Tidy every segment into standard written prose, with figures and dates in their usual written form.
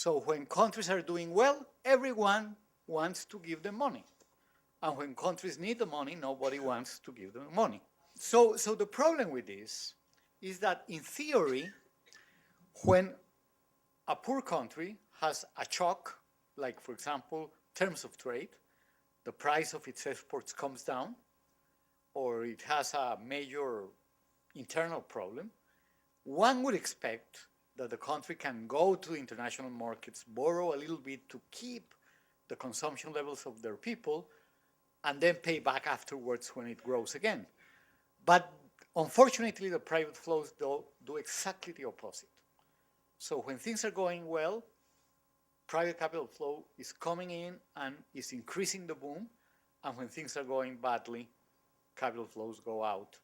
So when countries are doing well, everyone wants to give them money. And when countries need the money, nobody wants to give them money. So the problem with this is that in theory, when a poor country has a shock, like for example, terms of trade, the price of its exports comes down, or it has a major internal problem, one would expect that the country can go to international markets, borrow a little bit to keep the consumption levels of their people, and then pay back afterwards when it grows again. But unfortunately, the private flows do exactly the opposite. So when things are going well, private capital flow is coming in and is increasing the boom, and when things are going badly, capital flows go out,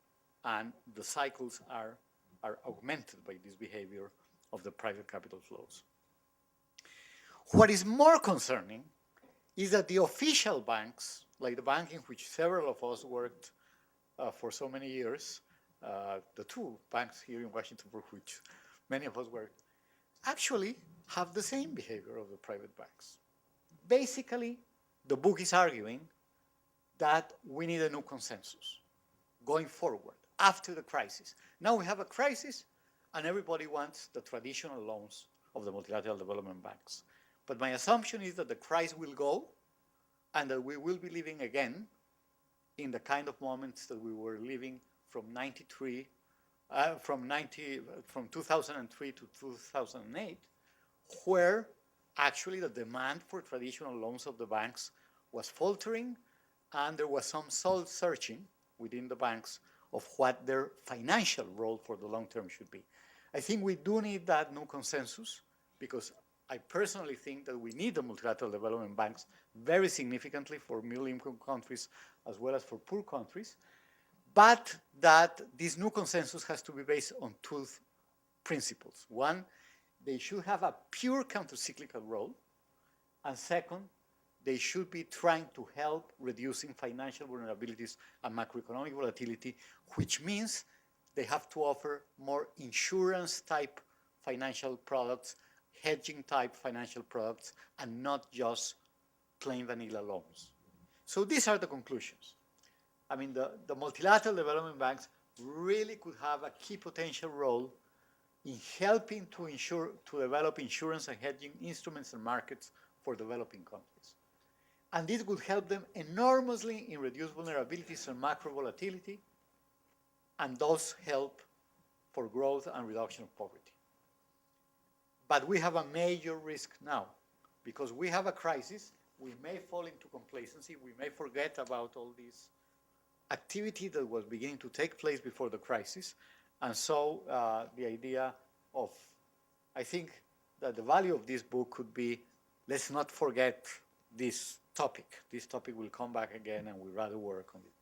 and the cycles are augmented by this behavior of the private capital flows. What is more concerning is that the official banks, like the bank in which several of us worked for so many years, the two banks here in Washington for which many of us worked, actually have the same behavior of the private banks. Basically, the book is arguing that we need a new consensus going forward after the crisis. Now we have a crisis and everybody wants the traditional loans of the multilateral development banks. But my assumption is that the crisis will go and that we will be living again in the kind of moments that we were living from 2003 to 2008, where actually the demand for traditional loans of the banks was faltering, and there was some soul searching within the banks of what their financial role for the long term should be. I think we do need that new consensus, because I personally think that we need the multilateral development banks very significantly for middle-income countries as well as for poor countries, but that this new consensus has to be based on two principles. One, they should have a pure countercyclical role, and second, they should be trying to help reducing financial vulnerabilities and macroeconomic volatility, which means they have to offer more insurance-type financial products, hedging-type financial products, and not just plain vanilla loans. So these are the conclusions. I mean, the multilateral development banks really could have a key potential role in helping to develop insurance and hedging instruments and markets for developing countries. And this would help them enormously in reduced vulnerabilities and macro volatility, and thus help for growth and reduction of poverty. But we have a major risk now, because we have a crisis. We may fall into complacency. We may forget about all this activity that was beginning to take place before the crisis. And so the idea of, I think that the value of this book could be, let's not forget this topic. This topic will come back again, and we'd rather work on it.